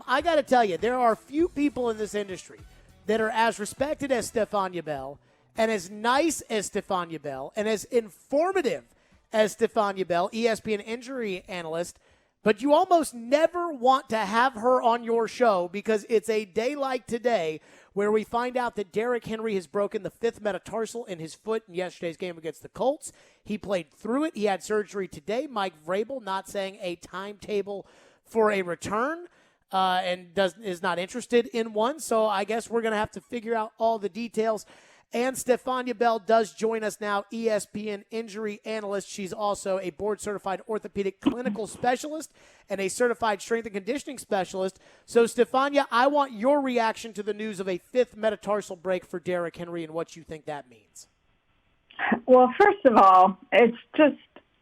I got to tell you, there are few people in this industry that are as respected as Stephania Bell and as nice as Stephania Bell and as informative as Stephania Bell, ESPN injury analyst, but you almost never want to have her on your show because it's a day like today where we find out that Derrick Henry has broken the fifth metatarsal in his foot in yesterday's game against the Colts. He played through it. He had surgery today. Mike Vrabel not saying a timetable for a return and is not interested in one. So I guess we're going to have to figure out all the details. And Stephania Bell does join us now, ESPN injury analyst. She's also a board-certified orthopedic clinical specialist and a certified strength and conditioning specialist. So, Stephania, I want your reaction to the news of a fifth metatarsal break for Derrick Henry and what you think that means. Well, first of all, it's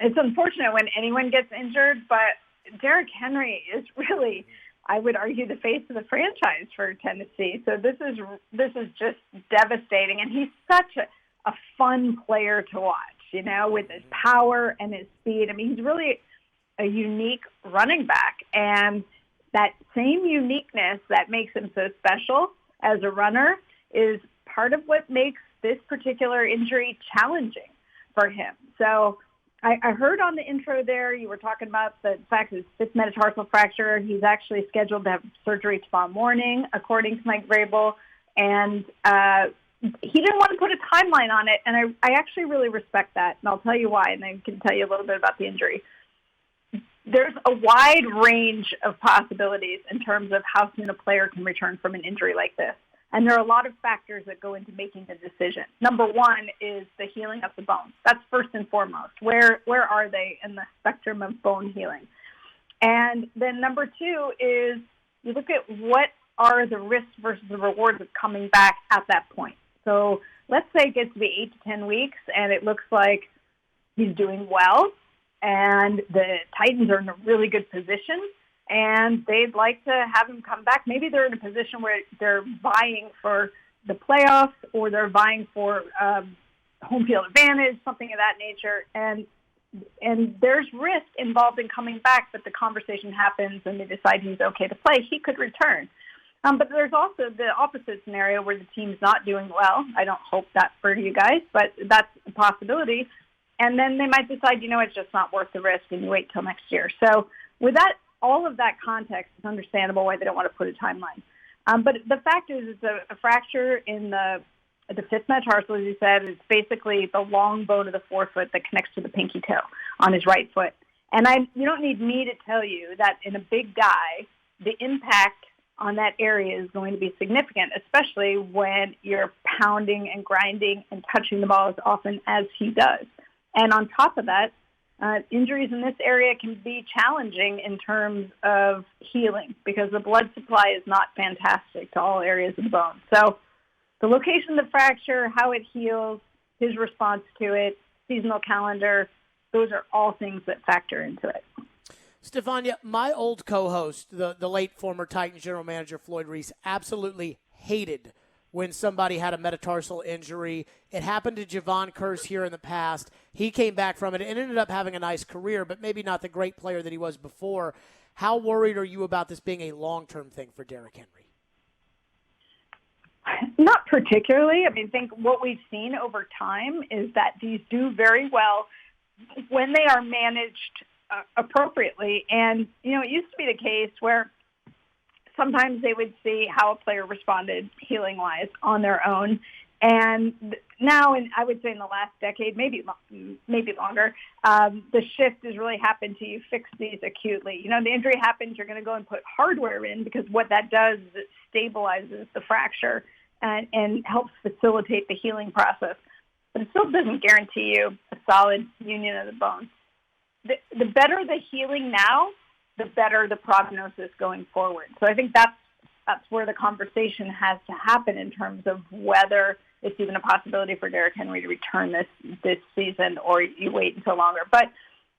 unfortunate when anyone gets injured, but Derrick Henry is really, I would argue, the face of the franchise for Tennessee. So this is just devastating. And he's such a fun player to watch, with his power and his speed. I mean, he's really a unique running back. And that same uniqueness that makes him so special as a runner is part of what makes this particular injury challenging for him. So I heard on the intro there you were talking about the fact that his fifth metatarsal fracture. He's actually scheduled to have surgery tomorrow morning, according to Mike Vrabel. And he didn't want to put a timeline on it, and I actually really respect that, and I'll tell you why, and I can tell you a little bit about the injury. There's a wide range of possibilities in terms of how soon a player can return from an injury like this. And there are a lot of factors that go into making the decision. Number one is the healing of the bone. That's first and foremost. Where are they in the spectrum of bone healing? And then number two is you look at what are the risks versus the rewards of coming back at that point. So let's say it gets to be 8 to 10 weeks and it looks like he's doing well and the Titans are in a really good position and they'd like to have him come back. Maybe they're in a position where they're vying for the playoffs or they're vying for home field advantage, something of that nature. And there's risk involved in coming back, but the conversation happens and they decide he's okay to play. He could return. But there's also the opposite scenario where the team's not doing well. I don't hope that for you guys, but that's a possibility. And then they might decide, it's just not worth the risk and you wait till next year. So with that, all of that context, it's understandable why they don't want to put a timeline. But the fact is it's a fracture in the fifth metatarsal, as you said. It's basically the long bone of the forefoot that connects to the pinky toe on his right foot. And you don't need me to tell you that in a big guy, the impact on that area is going to be significant, especially when you're pounding and grinding and touching the ball as often as he does. And on top of that, injuries in this area can be challenging in terms of healing because the blood supply is not fantastic to all areas of the bone. So the location of the fracture, how it heals, his response to it, seasonal calendar, those are all things that factor into it. Stephania, my old co-host, the late former Titans general manager Floyd Reese, absolutely hated when somebody had a metatarsal injury. It happened to Javon Curse here in the past. He came back from it and ended up having a nice career, but maybe not the great player that he was before. How worried are you about this being a long-term thing for Derrick Henry? Not particularly. I think what we've seen over time is that these do very well when they are managed appropriately. And, it used to be the case where sometimes they would see how a player responded healing-wise on their own. And now, and I would say in the last decade, maybe longer, the shift has really happened to you fix these acutely. The injury happens, you're going to go and put hardware in because what that does is it stabilizes the fracture and helps facilitate the healing process. But it still doesn't guarantee you a solid union of the bone. The better the healing now, the better the prognosis going forward. So I think that's where the conversation has to happen in terms of whether it's even a possibility for Derrick Henry to return this season or you wait until longer. But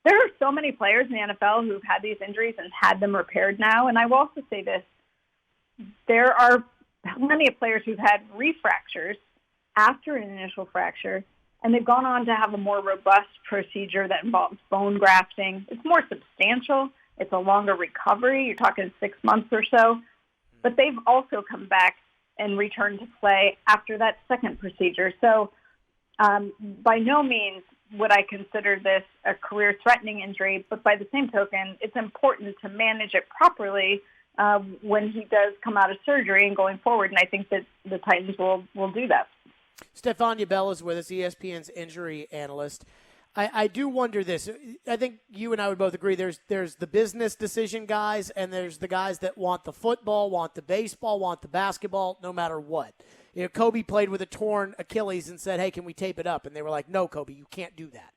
there are so many players in the NFL who've had these injuries and had them repaired now. And I will also say this, there are plenty of players who've had refractures after an initial fracture, and they've gone on to have a more robust procedure that involves bone grafting. It's more substantial, It's a longer recovery. You're talking 6 months or so. But they've also come back and returned to play after that second procedure. So by no means would I consider this a career-threatening injury, but by the same token, it's important to manage it properly when he does come out of surgery and going forward, and I think that the Titans will do that. Stephania Bell is with us, ESPN's injury analyst. I do wonder this. I think you and I would both agree there's the business decision guys, and there's the guys that want the football, want the baseball, want the basketball, no matter what. You know, Kobe played with a torn Achilles and said, hey, can we tape it up? And they were like, no, Kobe, you can't do that.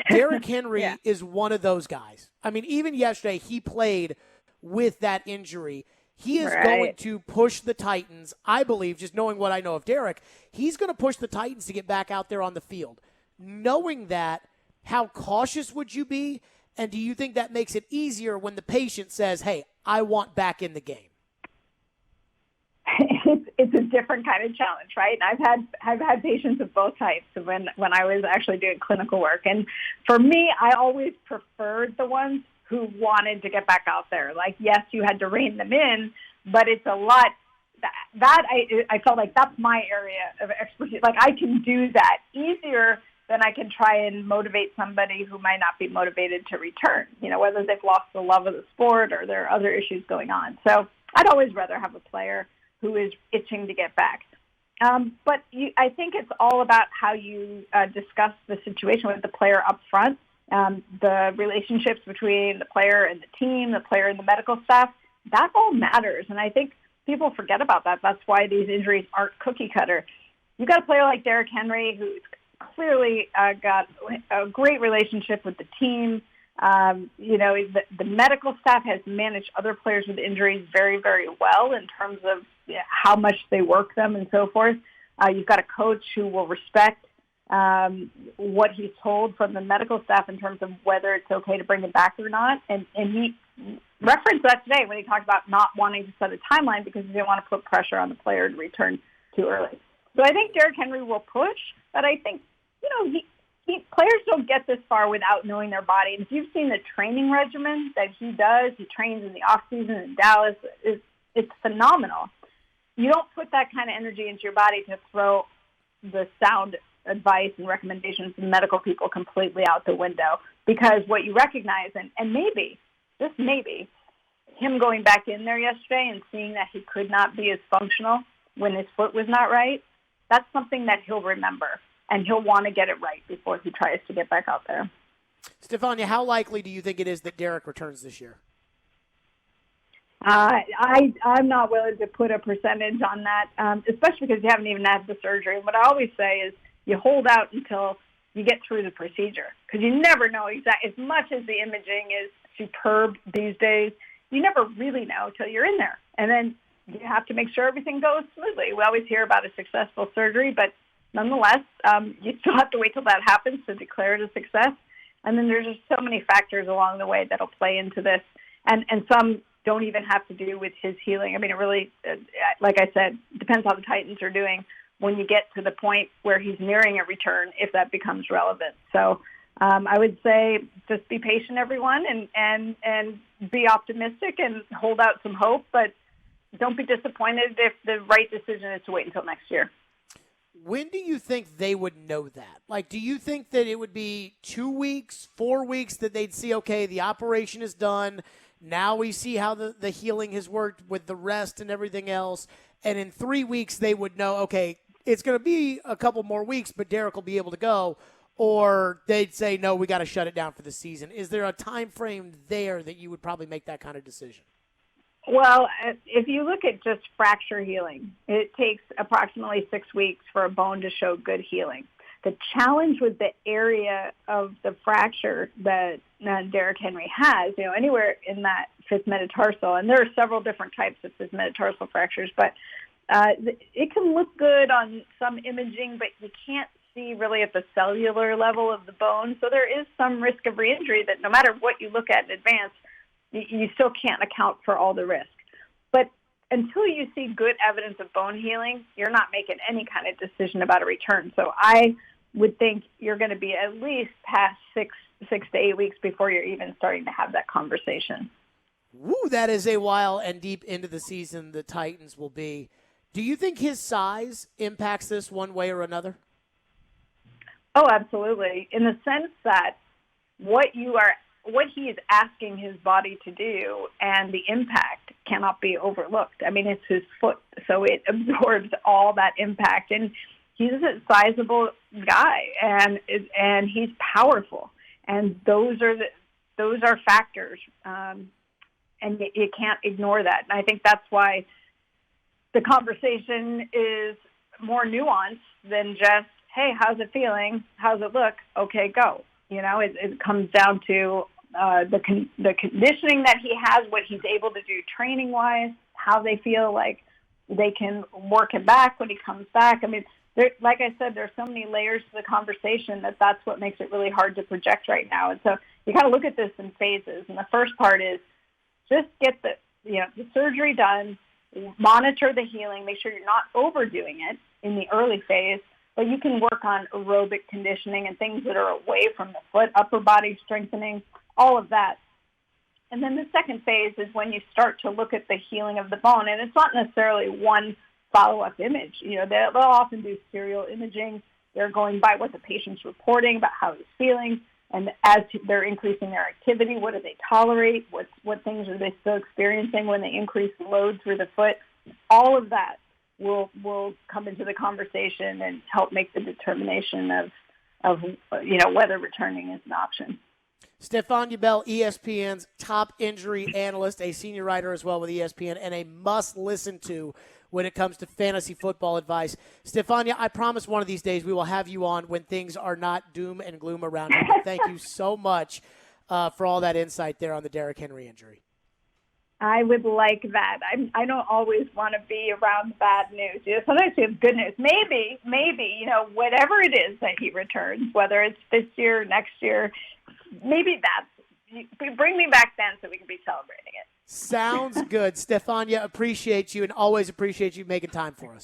Derrick Henry is one of those guys. I mean, even yesterday, he played with that injury. He is going to push the Titans, I believe, just knowing what I know of Derrick, he's going to push the Titans to get back out there on the field. Knowing that, how cautious would you be? And do you think that makes it easier when the patient says, hey, I want back in the game? It's a different kind of challenge, right? I've had patients of both types when I was actually doing clinical work. And for me, I always preferred the ones who wanted to get back out there. Like, yes, you had to rein them in, but it's a lot. I felt like that's my area of expertise. Like, I can do that easier than I can try and motivate somebody who might not be motivated to return, you know, whether they've lost the love of the sport or there are other issues going on. So I'd always rather have a player who is itching to get back. But I think it's all about how you discuss the situation with the player up front, the relationships between the player and the team, the player and the medical staff. That all matters, and I think people forget about that. That's why these injuries aren't cookie cutter. You've got a player like Derrick Henry who's clearly got a great relationship with the team. You know, the medical staff has managed other players with injuries very, very well in terms of how much they work them and so forth. You've got a coach who will respect what he's told from the medical staff in terms of whether it's okay to bring him back or not. And he referenced that today when he talked about not wanting to set a timeline because he didn't want to put pressure on the player to return too early. So I think Derrick Henry will push, but I think, you know, players don't get this far without knowing their body. And if you've seen the training regimen that he does, he trains in the off season in Dallas, it's phenomenal. You don't put that kind of energy into your body to throw the sound advice and recommendations from medical people completely out the window, because what you recognize, and maybe, just maybe, him going back in there yesterday and seeing that he could not be as functional when his foot was not right, that's something that he'll remember. And he'll want to get it right before he tries to get back out there. Stephania, how likely do you think it is that Derrick returns this year? I'm not willing to put a percentage on that, especially because you haven't even had the surgery. What I always say is you hold out until you get through the procedure, because you never know exactly. As much as the imaging is superb these days, you never really know until you're in there. And then you have to make sure everything goes smoothly. We always hear about a successful surgery, but nonetheless, you still have to wait till that happens to declare it a success. And then there's just so many factors along the way that'll play into this. And some don't even have to do with his healing. I mean, it really, like I said, depends how the Titans are doing when you get to the point where he's nearing a return, if that becomes relevant. So I would say just be patient, everyone, and be optimistic and hold out some hope. But don't be disappointed if the right decision is to wait until next year. When do you think they would know that? Like, do you think that it would be 2 weeks, 4 weeks that they'd see, okay, the operation is done. Now we see how the healing has worked with the rest and everything else. And in 3 weeks, they would know, okay, it's going to be a couple more weeks, but Derrick will be able to go. Or they'd say, no, we got to shut it down for the season. Is there a time frame there that you would probably make that kind of decision? Well, if you look at just fracture healing, it takes approximately 6 weeks for a bone to show good healing. The challenge with the area of the fracture that Derrick Henry has, you know, anywhere in that fifth metatarsal, and there are several different types of fifth metatarsal fractures, but it can look good on some imaging, but you can't see really at the cellular level of the bone. So there is some risk of re-injury that no matter what you look at in advance, you still can't account for all the risk. But until you see good evidence of bone healing, you're not making any kind of decision about a return. So I would think you're going to be at least past six to 8 weeks before you're even starting to have that conversation. Woo, that is a while and deep into the season the Titans will be. Do you think his size impacts this one way or another? Oh, absolutely. In the sense that what he is asking his body to do and the impact cannot be overlooked. I mean, it's his foot, so it absorbs all that impact. And he's a sizable guy, and he's powerful. And those are factors, and you can't ignore that. And I think that's why the conversation is more nuanced than just, hey, how's it feeling? How's it look? Okay, go. It comes down to the conditioning that he has, what he's able to do training-wise, how they feel like they can work him back when he comes back. I mean, like I said, there's so many layers to the conversation that's what makes it really hard to project right now. And so you kind of look at this in phases. And the first part is just get the surgery done, monitor the healing, make sure you're not overdoing it in the early phase, but you can work on aerobic conditioning and things that are away from the foot, upper body strengthening, all of that. And then the second phase is when you start to look at the healing of the bone. And it's not necessarily one follow-up image. They'll often do serial imaging. They're going by what the patient's reporting about how he's feeling. And as they're increasing their activity, what do they tolerate? What things are they still experiencing when they increase the load through the foot? All of that will come into the conversation and help make the determination of whether returning is an option. Stephania Bell, ESPN's top injury analyst, a senior writer as well with ESPN, and a must-listen to when it comes to fantasy football advice. Stephania, I promise one of these days we will have you on when things are not doom and gloom around you. Thank you so much for all that insight there on the Derrick Henry injury. I would like that. I don't always want to be around bad news. Sometimes you have good news. Maybe, whatever it is that he returns, whether it's this year, next year, maybe bring me back then so we can be celebrating it. Sounds good. Stephania, appreciate you and always appreciate you making time for us.